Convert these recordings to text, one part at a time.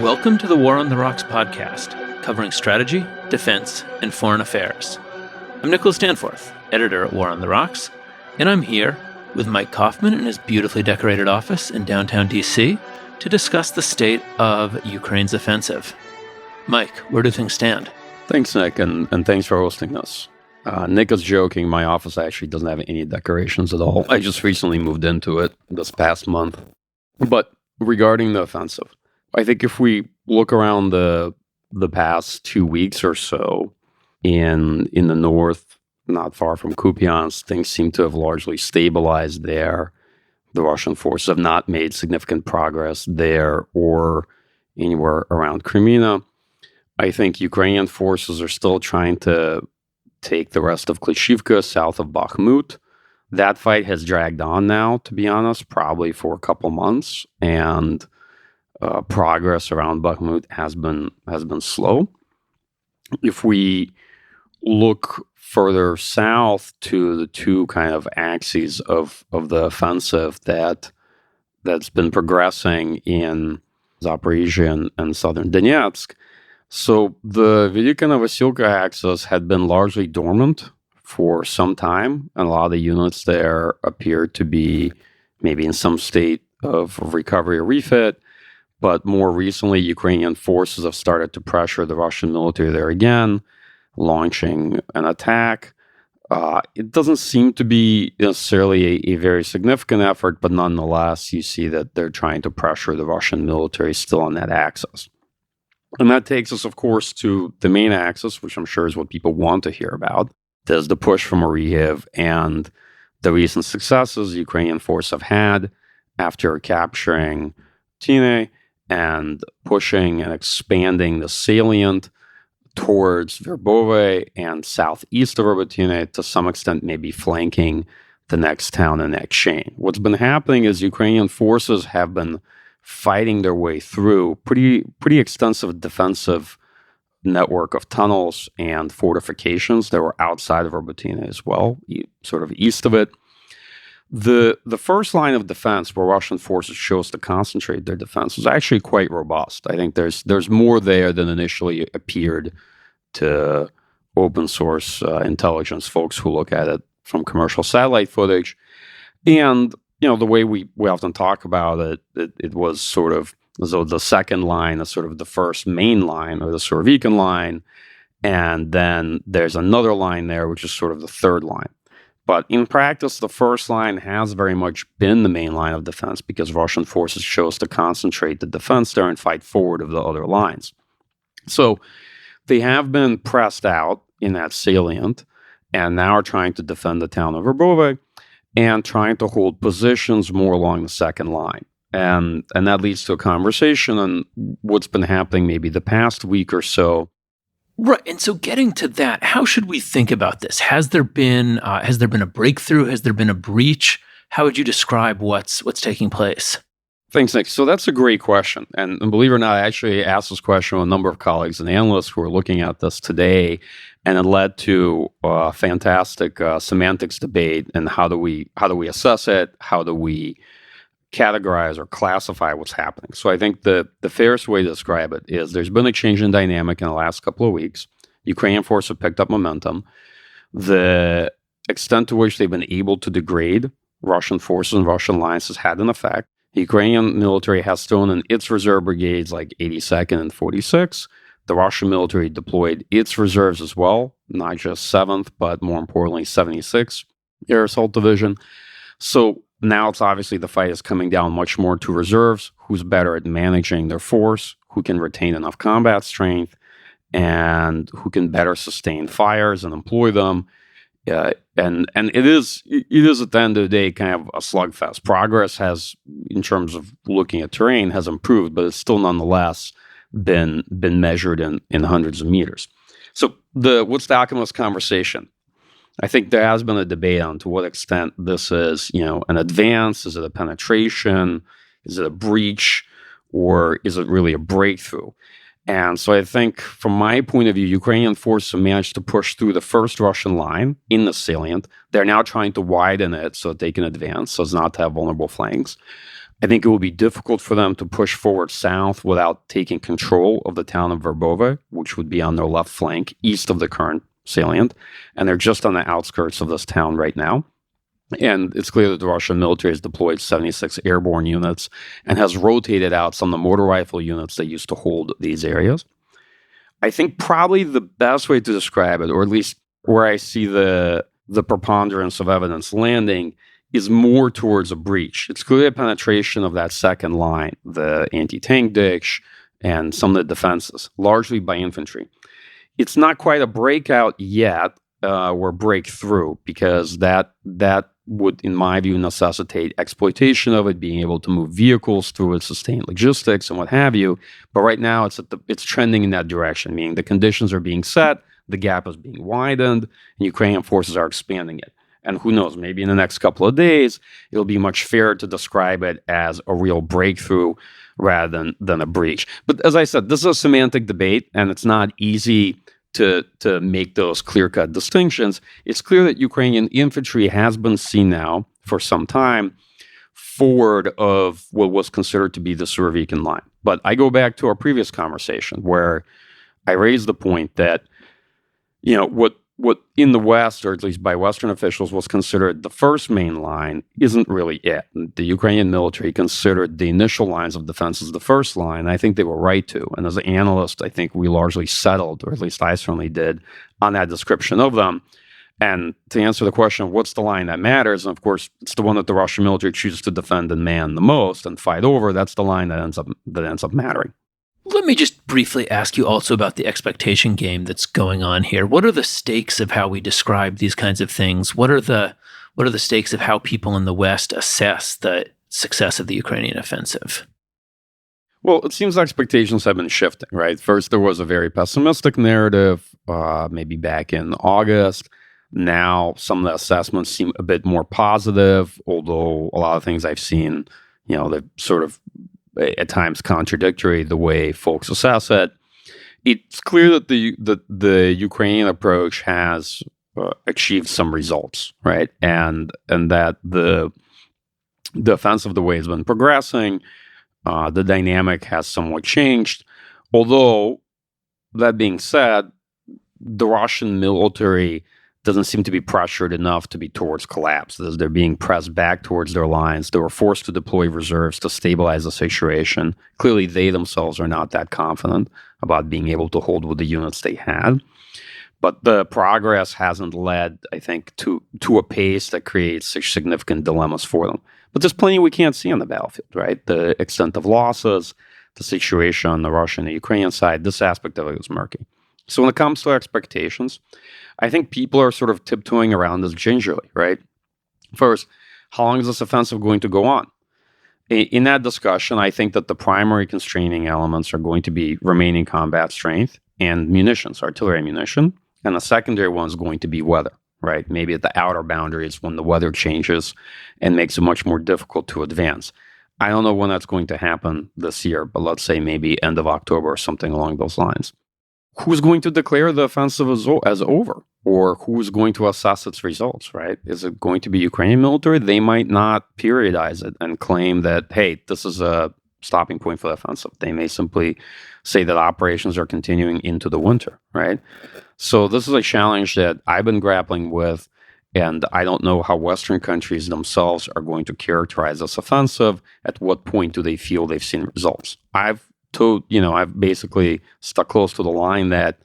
Welcome to the War on the Rocks podcast, covering strategy, defense, and foreign affairs. I'm Nicholas Danforth, editor at War on the Rocks, and I'm here with Mike Kofman in his beautifully decorated office in downtown DC to discuss the state of Ukraine's offensive. Mike, where do things stand? Thanks, Nick, and thanks for hosting us. Nick is joking. My office actually doesn't have any decorations at all. I just recently moved into it this past month. But regarding the offensive, I think if we look around the past 2 weeks or so in the north, not far from Kupiansk, things seem to have largely stabilized there. The Russian forces have not made significant progress there or anywhere around Crimea. I think Ukrainian forces are still trying to take the rest of Klishivka south of Bakhmut. That fight has dragged on now, to be honest, probably for a couple months, and progress around Bakhmut has been slow. If we look further south to the two kind of axes of the offensive that's been progressing in Zaporizhzhia and southern Donetsk, so the Velika-Novosilka axis had been largely dormant for some time, and a lot of the units there appeared to be maybe in some state of recovery or refit. But more recently, Ukrainian forces have started to pressure the Russian military there again, launching an attack. It doesn't seem to be necessarily a very significant effort, but nonetheless, you see that they're trying to pressure the Russian military still on that axis. And that takes us, of course, to the main axis, which I'm sure is what people want to hear about. There's the push from Oriev and the recent successes Ukrainian forces have had after capturing Tine and pushing and expanding the salient towards Verbove and southeast of Robotyne, to some extent maybe flanking the next town in Akshain. What's been happening is Ukrainian forces have been fighting their way through pretty extensive defensive network of tunnels and fortifications that were outside of Robotyne as well, sort of east of it. The first line of defense where Russian forces chose to concentrate their defense was actually quite robust. I think there's more there than initially appeared to open source intelligence folks who look at it from commercial satellite footage. And the way we often talk about it was sort of as though the second line is sort of the first main line, or the Surovikin line, and then there's another line there which is sort of the third line. But in practice, the first line has very much been the main line of defense because Russian forces chose to concentrate the defense there and fight forward of the other lines. So they have been pressed out in that salient and now are trying to defend the town of Verbove and trying to hold positions more along the second line. And that leads to a conversation on what's been happening maybe the past week or so. Right, and so getting to that, how should we think about this? Has there been a breakthrough? Has there been a breach? How would you describe what's taking place? Thanks, Nick. So that's a great question. And believe it or not, I actually asked this question to a number of colleagues and analysts who are looking at this today, and it led to a fantastic semantics debate. And how do we assess it? How do we categorize or classify what's happening? So I think the fairest way to describe it is there's been a change in dynamic in the last couple of weeks. Ukrainian forces have picked up momentum. The extent to which they've been able to degrade Russian forces and Russian lines has had an effect. The Ukrainian military has thrown in its reserve brigades like 82nd and 46. The Russian military deployed its reserves as well, not just 7th, but more importantly, 76th Air Assault Division. So now it's obviously the fight is coming down much more to reserves, who's better at managing their force, who can retain enough combat strength, and who can better sustain fires and employ them. And it is at the end of the day kind of a slugfest. Progress has, in terms of looking at terrain, has improved, but it's still nonetheless been measured in hundreds of meters. So what's the outcome of this conversation? I think there has been a debate on to what extent this is, an advance, is it a penetration, is it a breach, or is it really a breakthrough? And so I think, from my point of view, Ukrainian forces managed to push through the first Russian line in the salient. They're now trying to widen it so that they can advance, so as not to have vulnerable flanks. I think it will be difficult for them to push forward south without taking control of the town of Verbova, which would be on their left flank, east of the current salient. And they're just on the outskirts of this town right now. And it's clear that the Russian military has deployed 76 airborne units and has rotated out some of the mortar rifle units that used to hold these areas. I think probably the best way to describe it, or at least where I see the preponderance of evidence landing, is more towards a breach. It's clearly a penetration of that second line, the anti-tank ditch and some of the defenses, largely by infantry. It's not quite a breakout yet, or breakthrough, because that would, in my view, necessitate exploitation of it, being able to move vehicles through it, sustain logistics and what have you. But right now, it's trending in that direction, meaning the conditions are being set, the gap is being widened, and Ukrainian forces are expanding it. And who knows, maybe in the next couple of days, it'll be much fairer to describe it as a real breakthrough rather than a breach. But as I said, this is a semantic debate, and it's not easy to make those clear-cut distinctions. It's clear that Ukrainian infantry has been seen now for some time forward of what was considered to be the Surovikin line. But I go back to our previous conversation where I raised the point that, what in the West, or at least by Western officials, was considered the first main line isn't really it. The Ukrainian military considered the initial lines of defense as the first line. I think they were right to. And as an analyst, I think we largely settled, or at least I certainly did, on that description of them. And to answer the question of what's the line that matters, and of course, it's the one that the Russian military chooses to defend and man the most and fight over. That's the line that ends up mattering. Let me just briefly ask you also about the expectation game that's going on here. What are the stakes of how we describe these kinds of things? What are the stakes of how people in the West assess the success of the Ukrainian offensive? Well, it seems expectations have been shifting, right? First, there was a very pessimistic narrative, maybe back in August. Now, some of the assessments seem a bit more positive, although a lot of things I've seen, they're sort of at times contradictory the way folks assess it. It's clear that the Ukrainian approach has achieved some results, right? And that the offensive, the way it's been progressing, the dynamic has somewhat changed. Although, that being said, the Russian military doesn't seem to be pressured enough to be towards collapse. As they're being pressed back towards their lines, they were forced to deploy reserves to stabilize the situation. Clearly, they themselves are not that confident about being able to hold with the units they had. But the progress hasn't led, I think, to a pace that creates such significant dilemmas for them. But there's plenty we can't see on the battlefield, right? The extent of losses, the situation on the Russian and Ukrainian side, this aspect of it is murky. So when it comes to expectations, I think people are sort of tiptoeing around this gingerly, right? First, how long is this offensive going to go on? In that discussion, I think that the primary constraining elements are going to be remaining combat strength and munitions, artillery ammunition. And the secondary one is going to be weather, right? Maybe at the outer boundaries when the weather changes and makes it much more difficult to advance. I don't know when that's going to happen this year, but let's say maybe end of October or something along those lines. Who's going to declare the offensive as over? Or who's going to assess its results, right? Is it going to be Ukrainian military? They might not periodize it and claim that, hey, this is a stopping point for the offensive. They may simply say that operations are continuing into the winter, right? So this is a challenge that I've been grappling with, and I don't know how Western countries themselves are going to characterize this offensive. At what point do they feel they've seen results? I've basically stuck close to the line that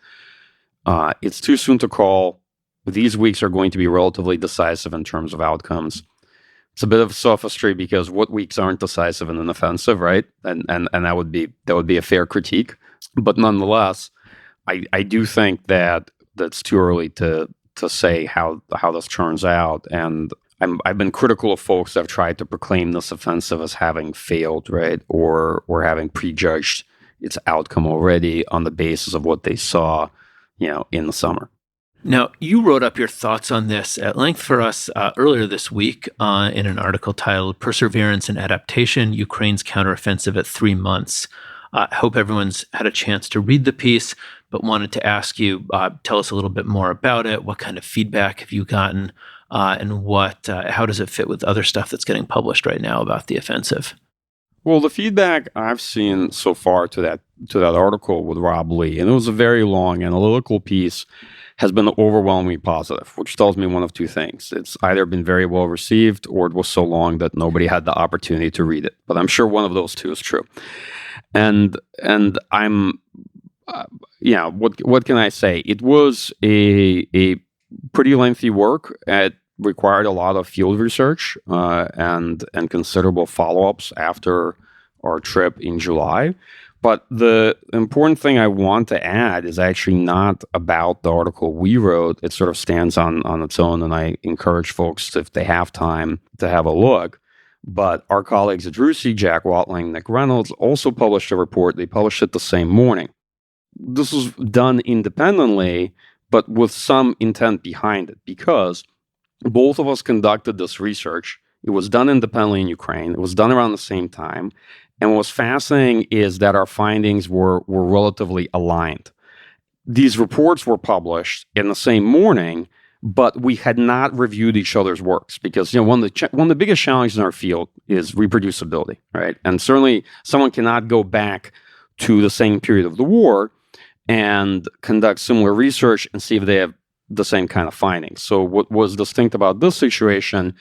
it's too soon to call. These weeks are going to be relatively decisive in terms of outcomes. It's a bit of sophistry because what weeks aren't decisive in an offensive, right? And that would be a fair critique. But nonetheless, I do think that that's too early to say how this turns out. And I've been critical of folks that have tried to proclaim this offensive as having failed, right? Or having prejudged its outcome already on the basis of what they saw, in the summer. Now, you wrote up your thoughts on this at length for us earlier this week in an article titled Perseverance and Adaptation, Ukraine's Counteroffensive at 3 months. I hope everyone's had a chance to read the piece, but wanted to ask you, tell us a little bit more about it. What kind of feedback have you gotten? And how does it fit with other stuff that's getting published right now about the offensive? Well, the feedback I've seen so far to that article with Rob Lee, and it was a very long analytical piece, has been overwhelmingly positive, which tells me one of two things. It's either been very well received or it was so long that nobody had the opportunity to read it. But I'm sure one of those two is true. And I'm what can I say? It was a pretty lengthy work. It required a lot of field research and considerable follow-ups after our trip in July. But the important thing I want to add is actually not about the article we wrote. It sort of stands on its own, and I encourage folks, if they have time, to have a look. But our colleagues at RUSI, Jack Watling, Nick Reynolds, also published a report. They published it the same morning. This was done independently, but with some intent behind it, because both of us conducted this research. It was done independently in Ukraine. It was done around the same time. And what was fascinating is that our findings were relatively aligned. These reports were published in the same morning, but we had not reviewed each other's works because one of the biggest challenges in our field is reproducibility, right? And certainly someone cannot go back to the same period of the war and conduct similar research and see if they have the same kind of findings. So what was distinct about this situation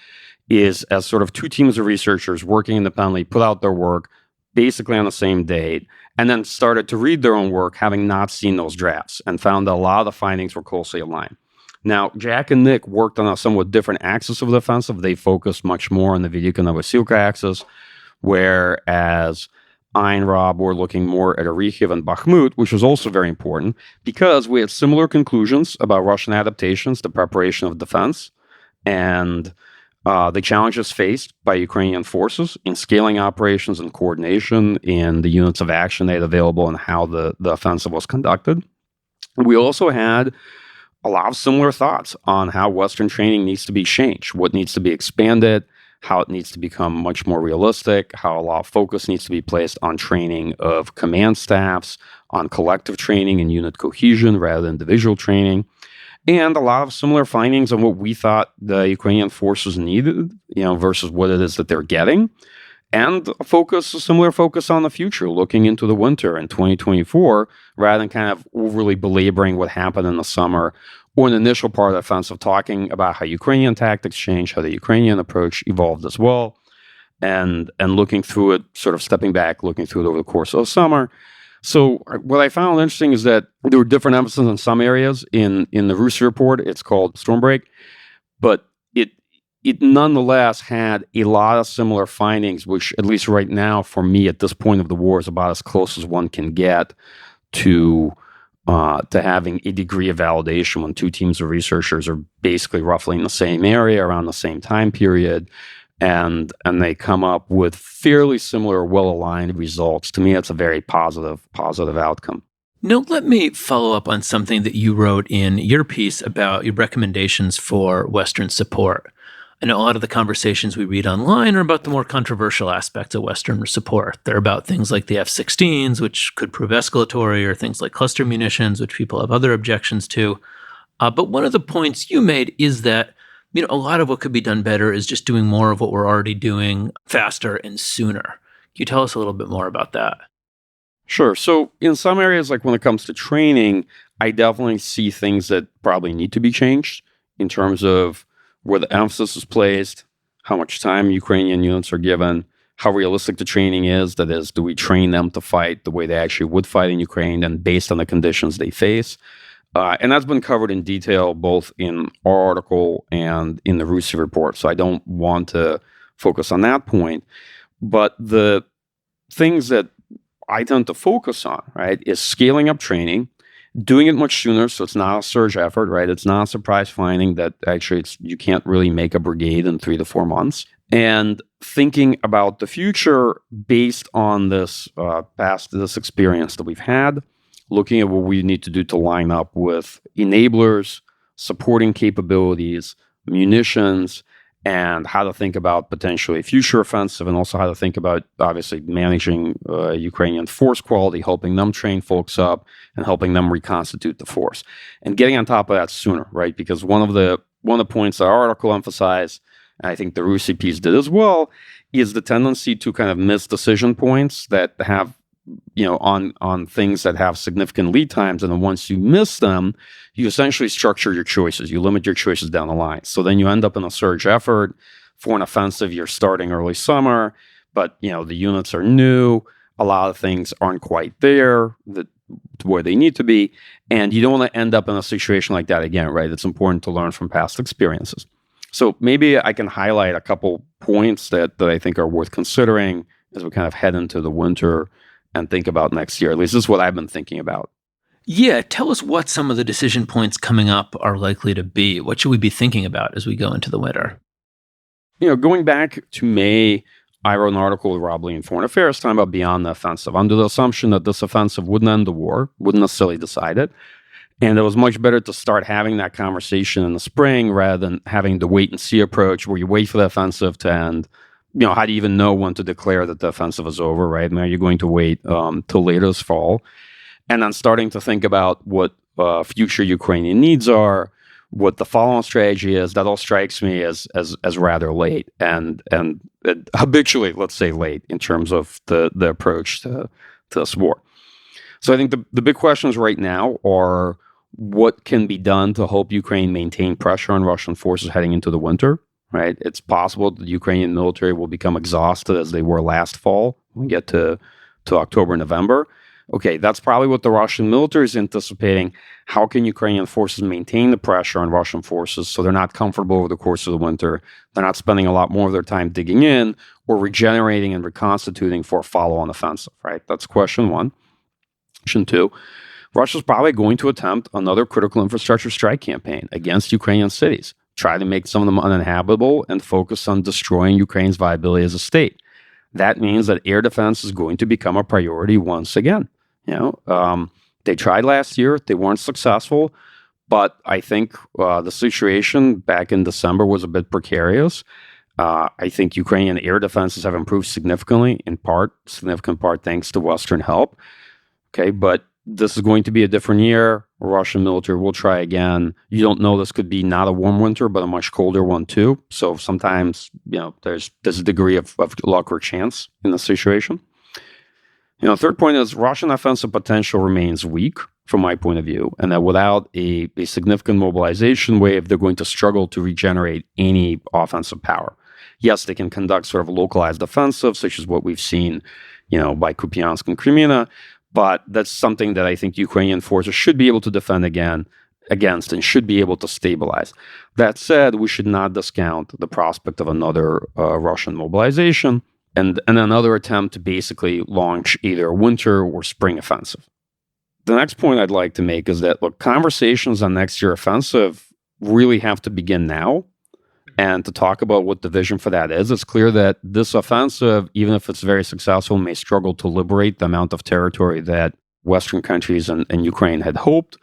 is, as sort of two teams of researchers working independently put out their work basically on the same date, and then started to read their own work, having not seen those drafts, and found that a lot of the findings were closely aligned. Now, Jack and Nick worked on a somewhat different axis of the offensive. They focused much more on the Vedyuka-Novosilka axis, whereas I and Rob were looking more at Orikhiv and Bakhmut, which was also very important because we had similar conclusions about Russian adaptations, the preparation of defense, and the challenges faced by Ukrainian forces in scaling operations and coordination in the units of action they had available and how the offensive was conducted. We also had a lot of similar thoughts on how Western training needs to be changed, what needs to be expanded, how it needs to become much more realistic, how a lot of focus needs to be placed on training of command staffs, on collective training and unit cohesion rather than individual training, and a lot of similar findings on what we thought the Ukrainian forces needed, versus what it is that they're getting, and a similar focus on the future, looking into the winter in 2024, rather than kind of overly belaboring what happened in the summer or an initial part of the offensive, talking about how Ukrainian tactics changed, how the Ukrainian approach evolved as well, and looking through it, sort of stepping back, looking through it over the course of the summer. So what I found interesting is that there were different emphases in some areas in the RUSI report. It's called Stormbreak, but it nonetheless had a lot of similar findings, which at least right now for me at this point of the war is about as close as one can get to having a degree of validation when two teams of researchers are basically roughly in the same area around the same time period. And they come up with fairly similar, well-aligned results. To me, that's a very positive outcome. Now, let me follow up on something that you wrote in your piece about your recommendations for Western support. I know a lot of the conversations we read online are about the more controversial aspects of Western support. They're about things like the F-16s, which could prove escalatory, or things like cluster munitions, which people have other objections to. But one of the points you made is that a lot of what could be done better is just doing more of what we're already doing faster and sooner. Can you tell us a little bit more about that? Sure. So in some areas, like when it comes to training, I definitely see things that probably need to be changed in terms of where the emphasis is placed, how much time Ukrainian units are given, how realistic the training is. That is, do we train them to fight the way they actually would fight in Ukraine and based on the conditions they face? And that's been covered in detail both in our article and in the RUSI report. So I don't want to focus on that point. But the things that I tend to focus on, right, is scaling up training, doing it much sooner so it's not a surge effort, right? It's not a surprise finding that actually you can't really make a brigade in 3 to 4 months. And thinking about the future based on this this experience that we've had, looking at what we need to do to line up with enablers, supporting capabilities, munitions, and how to think about potentially future offensive, and also how to think about, obviously, managing Ukrainian force quality, helping them train folks up, and helping them reconstitute the force. And getting on top of that sooner, right? Because one of the points our article emphasized, and I think the RUSI piece did as well, is the tendency to kind of miss decision points that have, on things that have significant lead times. And then once you miss them, you essentially structure your choices. You limit your choices down the line. So then you end up in a surge effort. For an offensive, you're starting early summer, but, the units are new. A lot of things aren't quite there where they need to be. And you don't want to end up in a situation like that again, right? It's important to learn from past experiences. So maybe I can highlight a couple points that I think are worth considering as we kind of head into the winter and think about next year. At least this is what I've been thinking about. Yeah, tell us what some of the decision points coming up are likely to be. What should we be thinking about as we go into the winter? Going back to May, I wrote an article with Rob Lee in Foreign Affairs talking about beyond the offensive, under the assumption that this offensive wouldn't end the war, wouldn't necessarily decide it. And it was much better to start having that conversation in the spring rather than having the wait and see approach where you wait for the offensive to end. How do you even know when to declare that the offensive is over, right? Now you're going to wait till later this fall. And then starting to think about what future Ukrainian needs are, what the follow-on strategy is. That all strikes me as rather late and habitually, let's say, late in terms of the approach to this war. So I think the big questions right now are what can be done to help Ukraine maintain pressure on Russian forces heading into the winter, right? It's possible that the Ukrainian military will become exhausted as they were last fall when we get to October, November. Okay, that's probably what the Russian military is anticipating. How can Ukrainian forces maintain the pressure on Russian forces so they're not comfortable over the course of the winter? They're not spending a lot more of their time digging in or regenerating and reconstituting for a follow-on offensive, right? That's question one. Question two, Russia's probably going to attempt another critical infrastructure strike campaign against Ukrainian cities, try to make some of them uninhabitable and focus on destroying Ukraine's viability as a state. That means that air defense is going to become a priority once again. They tried last year. They weren't successful. But I think the situation back in December was a bit precarious. I think Ukrainian air defenses have improved significantly, significant part thanks to Western help. Okay, but this is going to be a different year. Russian military will try again. You don't know, this could be not a warm winter, but a much colder one too. So sometimes, there's a degree of luck or chance in the situation. Third point is Russian offensive potential remains weak from my point of view, and that without a significant mobilization wave, they're going to struggle to regenerate any offensive power. Yes, they can conduct sort of localized offensives, such as what we've seen, by Kupiansk and Crimea, but that's something that I think Ukrainian forces should be able to defend against and should be able to stabilize. That said, we should not discount the prospect of another Russian mobilization and another attempt to basically launch either a winter or spring offensive. The next point I'd like to make is that, look, conversations on next year offensive really have to begin now. And to talk about what the vision for that is, it's clear that this offensive, even if it's very successful, may struggle to liberate the amount of territory that Western countries and Ukraine had hoped.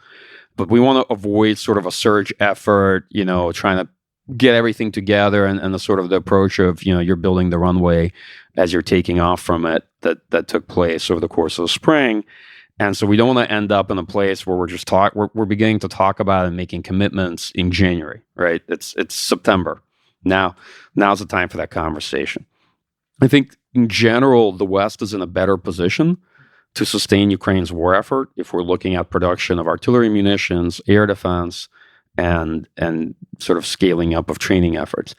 But we want to avoid sort of a surge effort, trying to get everything together and the sort of the approach of, you're building the runway as you're taking off from it that took place over the course of the spring. And so we don't want to end up in a place where we're beginning to talk about and making commitments in January, right? It's September. Now's the time for that conversation. I think in general, the West is in a better position to sustain Ukraine's war effort if we're looking at production of artillery munitions, air defense, and sort of scaling up of training efforts.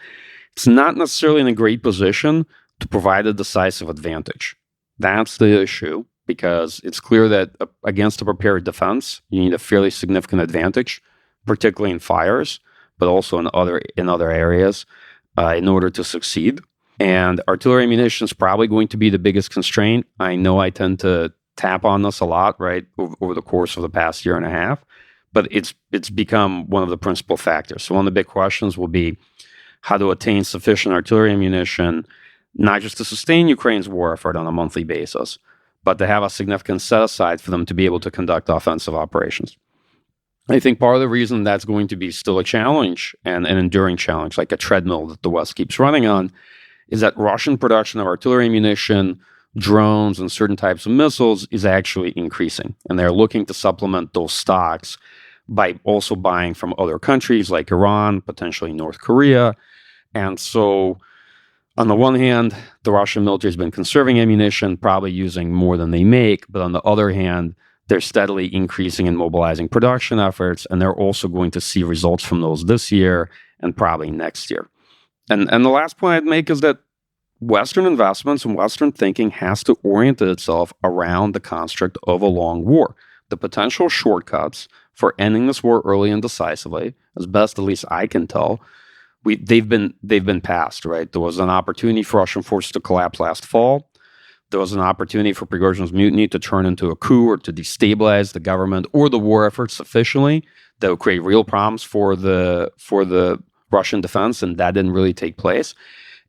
It's not necessarily in a great position to provide a decisive advantage. That's the issue, because it's clear that against a prepared defense, you need a fairly significant advantage, particularly in fires, but also in other areas in order to succeed. And artillery ammunition is probably going to be the biggest constraint. I know I tend to tap on this a lot, right, over the course of the past year and a half, but it's become one of the principal factors. So one of the big questions will be how to attain sufficient artillery ammunition, not just to sustain Ukraine's war effort on a monthly basis, but to have a significant set aside for them to be able to conduct offensive operations. I think part of the reason that's going to be still a challenge and an enduring challenge, like a treadmill that the West keeps running on, is that Russian production of artillery ammunition, drones, and certain types of missiles is actually increasing. And they're looking to supplement those stocks by also buying from other countries like Iran, potentially North Korea. And so On the one hand, the Russian military has been conserving ammunition, probably using more than they make. But on the other hand, they're steadily increasing and mobilizing production efforts, and they're also going to see results from those this year and probably next year. And the last point I'd make is that Western investments and Western thinking has to orient itself around the construct of a long war. The potential shortcuts for ending this war early and decisively, as best at least I can tell, they've been passed, right? There was an opportunity for Russian forces to collapse last fall. There was an opportunity for Prigozhin's mutiny to turn into a coup or to destabilize the government or the war effort sufficiently that would create real problems for the Russian defense, and that didn't really take place.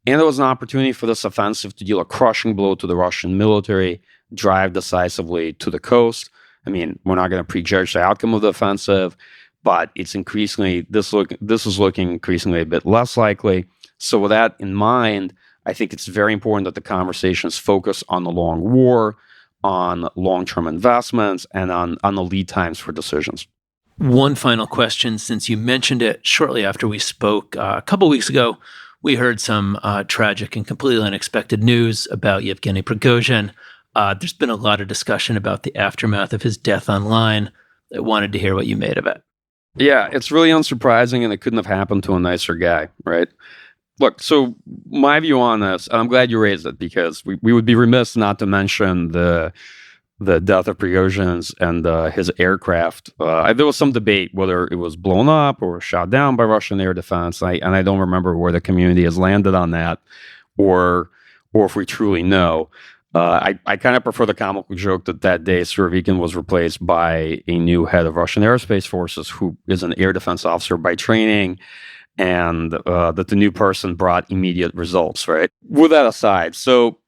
And there was an opportunity for this offensive to deal a crushing blow to the Russian military, drive decisively to the coast. I mean, we're not going to prejudge the outcome of the offensive, but it's increasingly this is looking increasingly a bit less likely. So with that in mind, I think it's very important that the conversations focus on the long war, on long-term investments, and on the lead times for decisions. One final question, since you mentioned it shortly after we spoke a couple weeks ago, we heard some tragic and completely unexpected news about Yevgeny Prigozhin. There's been a lot of discussion about the aftermath of his death online. I wanted to hear what you made of it. Yeah, it's really unsurprising, and it couldn't have happened to a nicer guy, right? Look, so my view on this, and I'm glad you raised it, because we would be remiss not to mention the death of Prigozhin's and his aircraft. There was some debate whether it was blown up or shot down by Russian air defense, and I don't remember where the community has landed on that, or if we truly know. I kind of prefer the comical joke that day Surovikin was replaced by a new head of Russian aerospace forces who is an air defense officer by training, and that the new person brought immediate results, right? With that aside, so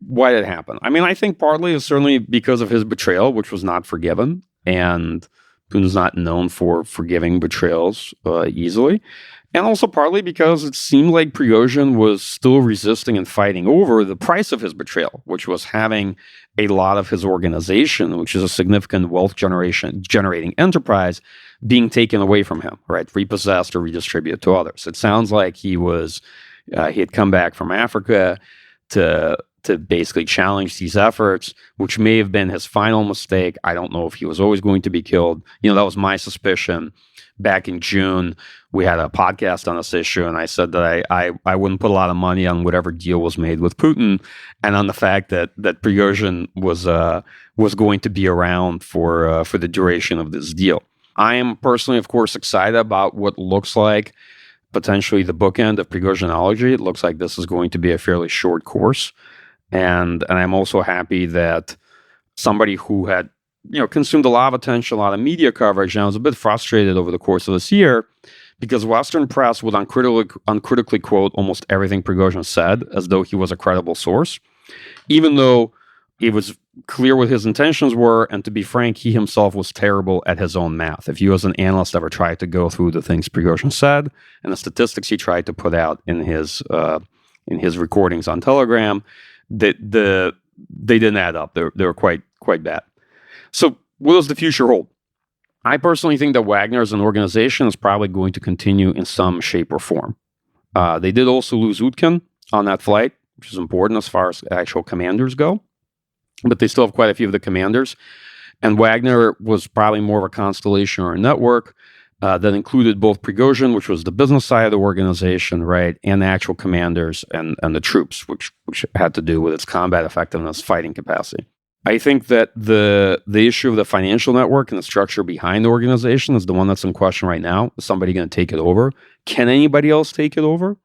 why did it happen? I mean, I think partly is certainly because of his betrayal, which was not forgiven, and Putin's not known for forgiving betrayals easily. And also partly because it seemed like Prigozhin was still resisting and fighting over the price of his betrayal, which was having a lot of his organization, which is a significant wealth generating enterprise, being taken away from him, right? Repossessed or redistributed to others. It sounds like he had come back from Africa to basically challenge these efforts, which may have been his final mistake. I don't know if he was always going to be killed. That was my suspicion. Back in June, we had a podcast on this issue, and I said that I wouldn't put a lot of money on whatever deal was made with Putin, and on the fact that Prigozhin was going to be around for the duration of this deal. I am personally, of course, excited about what looks like potentially the bookend of Prigozhinology. It looks like this is going to be a fairly short course, and I'm also happy that somebody who had consumed a lot of attention, a lot of media coverage, and I was a bit frustrated over the course of this year because Western press would uncritically quote almost everything Prigozhin said as though he was a credible source, even though it was clear what his intentions were, and to be frank, he himself was terrible at his own math. If you as an analyst ever tried to go through the things Prigozhin said and the statistics he tried to put out in his recordings on Telegram, they didn't add up. They were quite bad. So what does the future hold? I personally think that Wagner as an organization is probably going to continue in some shape or form. They did also lose Utkin on that flight, which is important as far as actual commanders go, but they still have quite a few of the commanders. And Wagner was probably more of a constellation or a network that included both Prigozhin, which was the business side of the organization, right, and the actual commanders and the troops, which had to do with its combat effectiveness, fighting capacity. I think that the issue of the financial network and the structure behind the organization is the one that's in question right now. Is somebody going to take it over? Can anybody else take it over?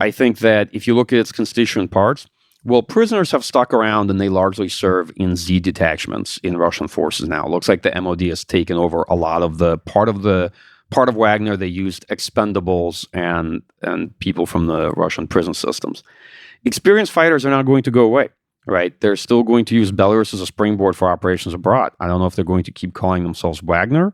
I think that if you look at its constituent parts, well, prisoners have stuck around and they largely serve in Z detachments in Russian forces now. It looks like the MOD has taken over a lot of the part of Wagner. They used expendables and people from the Russian prison systems. Experienced fighters are not going to go away. Right, they're still going to use Belarus as a springboard for operations abroad. I don't know if they're going to keep calling themselves Wagner.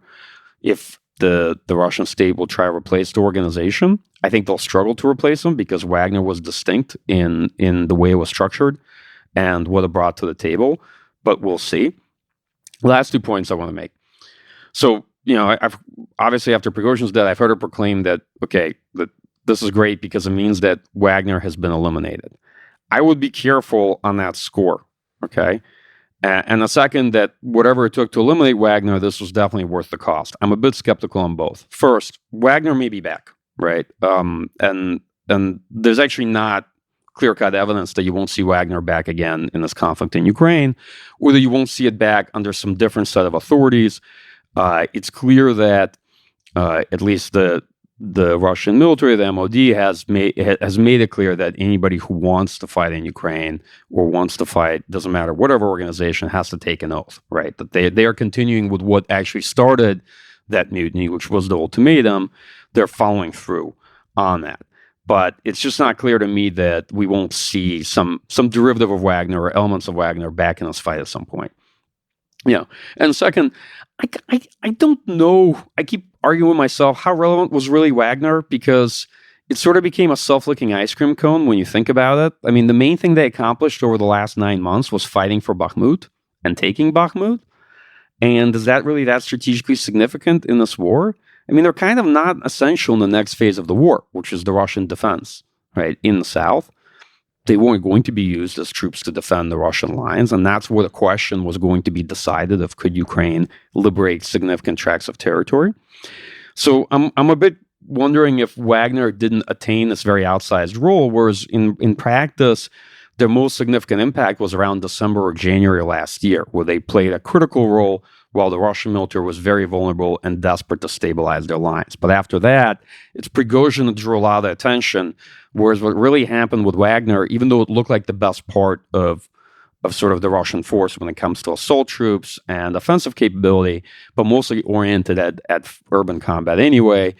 If the Russian state will try to replace the organization, I think they'll struggle to replace them because Wagner was distinct in the way it was structured and what it brought to the table. But we'll see. Last 2 points I want to make. So, I've obviously after Prigozhin's death, I've heard her proclaim that this is great because it means that Wagner has been eliminated. I would be careful on that score, okay? And the second, that whatever it took to eliminate Wagner, this was definitely worth the cost. I'm a bit skeptical on both. First, Wagner may be back, right? And there's actually not clear-cut evidence that you won't see Wagner back again in this conflict in Ukraine, or that you won't see it back under some different set of authorities. It's clear that at least the Russian military, the MOD, has made it clear that anybody who wants to fight in Ukraine or wants to fight, doesn't matter, whatever organization, has to take an oath, right? That they are continuing with what actually started that mutiny, which was the ultimatum. They're following through on that. But it's just not clear to me that we won't see some derivative of Wagner or elements of Wagner back in this fight at some point. Yeah. And second, I don't know. I keep arguing with myself, how relevant was really Wagner? Because it sort of became a self-licking ice cream cone when you think about it. I mean, the main thing they accomplished over the last 9 months was fighting for Bakhmut and taking Bakhmut. And is that really that strategically significant in this war? I mean, they're kind of not essential in the next phase of the war, which is the Russian defense, right, in the south. They weren't going to be used as troops to defend the Russian lines, and that's where the question was going to be decided of could Ukraine liberate significant tracts of territory. So I'm a bit wondering if Wagner didn't attain this very outsized role, whereas in practice, their most significant impact was around December or January last year, where they played a critical role while the Russian military was very vulnerable and desperate to stabilize their lines. But after that, it's Prigozhin that drew a lot of the attention, whereas what really happened with Wagner, even though it looked like the best part of sort of the Russian force when it comes to assault troops and offensive capability, but mostly oriented at urban combat anyway,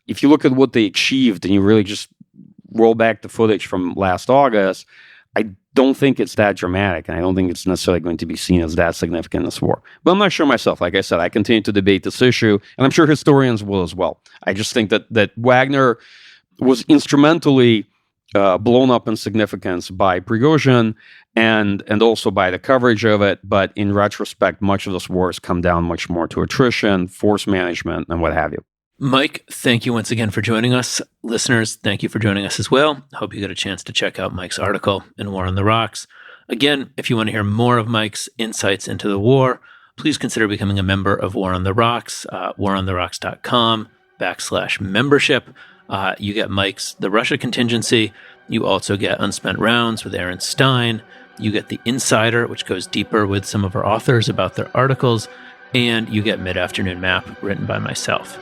if you look at what they achieved and you really just roll back the footage from last August, I don't think it's that dramatic, and I don't think it's necessarily going to be seen as that significant in this war. But I'm not sure myself. Like I said, I continue to debate this issue, and I'm sure historians will as well. I just think that Wagner was instrumentally blown up in significance by Prigozhin and also by the coverage of it. But in retrospect, much of this war has come down much more to attrition, force management, and what have you. Mike, thank you once again for joining us. Listeners, thank you for joining us as well. Hope you get a chance to check out Mike's article in War on the Rocks. Again, if you want to hear more of Mike's insights into the war, please consider becoming a member of War on the Rocks, warontherocks.com/membership. You get Mike's The Russia Contingency. You also get Unspent Rounds with Aaron Stein. You get The Insider, which goes deeper with some of our authors about their articles. And you get Mid-Afternoon Map written by myself.